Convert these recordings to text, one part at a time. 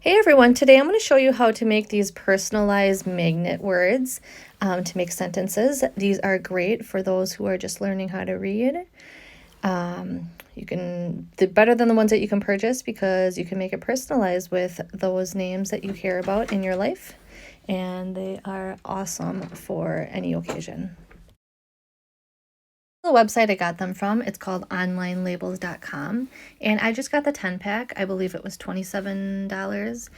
Hey everyone, today I'm going to show you how to make these personalized magnet words to make sentences. These are great for those who are just learning how to read. They're better than the ones that you can purchase because you can make it personalized with those names that you care about in your life, and they are awesome for any occasion. The website I got them from, it's called onlinelabels.com, and I just got the 10 pack. I believe it was $27.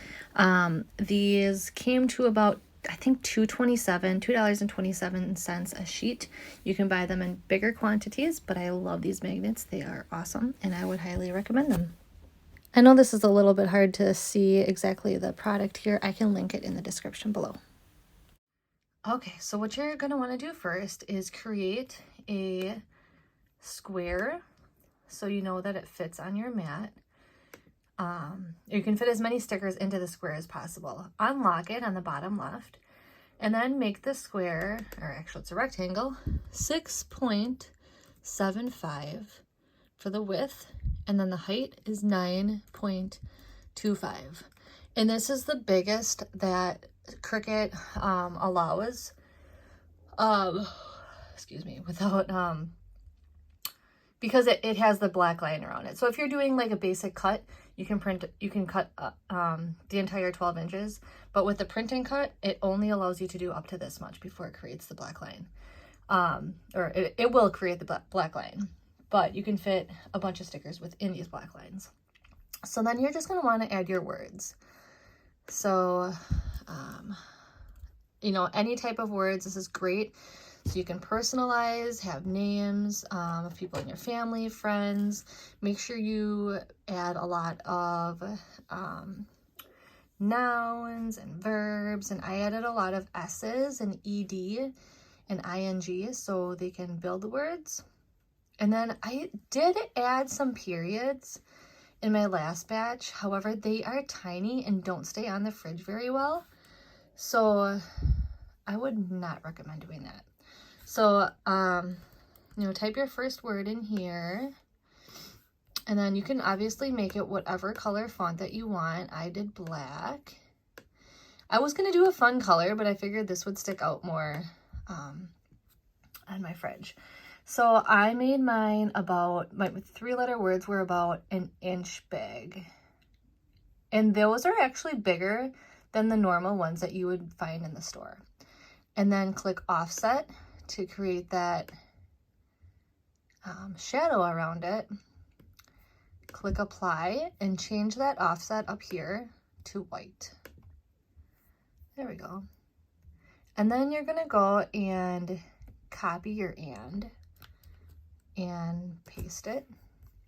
These came to about, I think, $2.27 a sheet. You can buy them in bigger quantities, but I love these magnets. They are awesome, and I would highly recommend them. I know this is a little bit hard to see exactly the product here. I can link it in the description below. Okay, so what you're going to want to do first is create a square so you know that it fits on your mat. You can fit as many stickers into the square as possible. Unlock it on the bottom left, and then make the square, or actually it's a rectangle, 6.75 for the width, and then the height is 9.25. And this is the biggest that Cricut allows. Excuse me, without because it has the black line around it. So if you're doing like a basic cut, you can cut the entire 12 inches, but with the print and cut, it only allows you to do up to this much before it creates the black line. Or it will create the black line, but you can fit a bunch of stickers within these black lines. So then you're just going to want to add your words. So, any type of words, this is great. So you can personalize, have names of people in your family, friends. Make sure you add a lot of nouns and verbs. And I added a lot of S's and ED and ING so they can build the words. And then I did add some periods in my last batch. However, they are tiny and don't stay on the fridge very well. So I would not recommend doing that. So, type your first word in here, and then you can obviously make it whatever color font that you want. I did black. I was going to do a fun color, but I figured this would stick out more on my fridge. So I made mine about, my 3-letter words were about an inch big. And those are actually bigger than the normal ones that you would find in the store. And then click offset to create that shadow around it. Click apply and change that offset up here to white. There we go. And then you're going to go and copy your and paste it.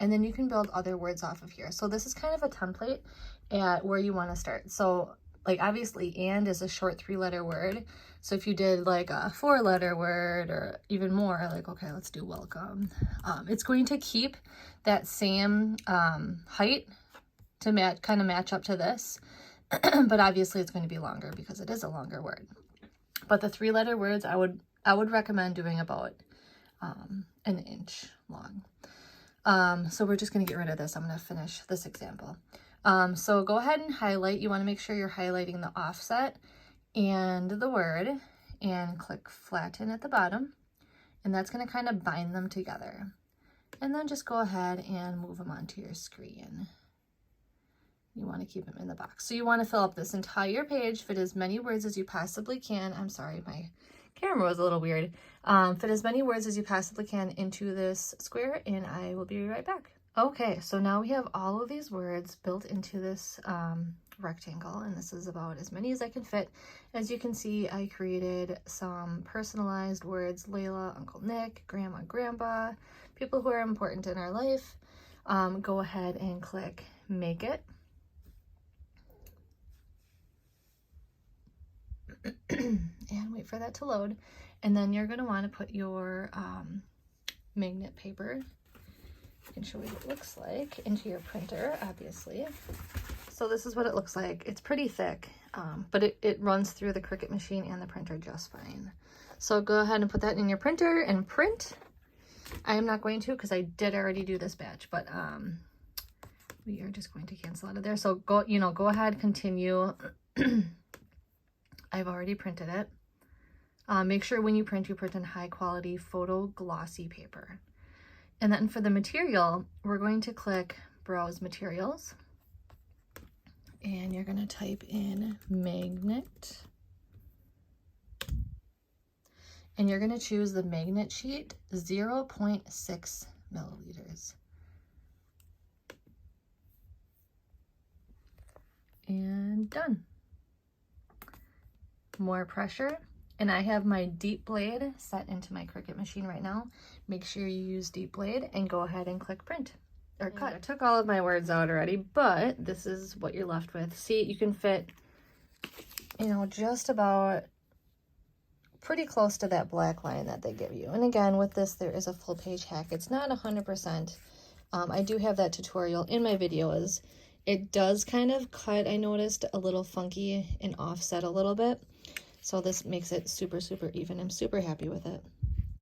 And then you can build other words off of here. So this is kind of a template at where you want to start. So like obviously and is a short 3-letter word. So if you did like a 4-letter word or even more, like, okay, let's do welcome. It's going to keep that same height to match up to this. But obviously it's going to be longer because it is a longer word. But the 3-letter words, I would recommend doing about an inch long. So we're just going to get rid of this. I'm going to finish this example. So go ahead and highlight. You want to make sure you're highlighting the offset and the word, and click flatten at the bottom. And that's going to kind of bind them together. And then just go ahead and move them onto your screen. You want to keep them in the box. So you want to fill up this entire page, fit as many words as you possibly can. I'm sorry, my camera was a little weird. Fit as many words as you possibly can into this square, and I will be right back. Okay, so now we have all of these words built into this rectangle, and this is about as many as I can fit. As you can see, I created some personalized words: Layla, Uncle Nick, Grandma, Grandpa, people who are important in our life. Go ahead and click Make It. And wait for that to load. And then you're going to want to put your magnet paper, I can show you what it looks like, into your printer, obviously. So this is what it looks like. It's pretty thick, but it runs through the Cricut machine and the printer just fine. So go ahead and put that in your printer and print. I am not going to because I did already do this batch, but we are just going to cancel out of there. So go, you know, go ahead, continue. I've already printed it. Make sure when you print on high quality photo glossy paper. And then for the material, we're going to click Browse Materials. And you're going to type in magnet. And you're going to choose the magnet sheet 0.6 milliliters. And done. More pressure. And I have my deep blade set into my Cricut machine right now. Make sure you use deep blade and go ahead and click print or cut. I took all of my words out already, but this is what you're left with. See, you can fit, you know, just about pretty close to that black line that they give you. And again, with this, there is a full page hack. It's not 100%. I do have that tutorial in my videos. It does kind of cut, I noticed, a little funky and offset a little bit. So this makes it super, super even. I'm super happy with it.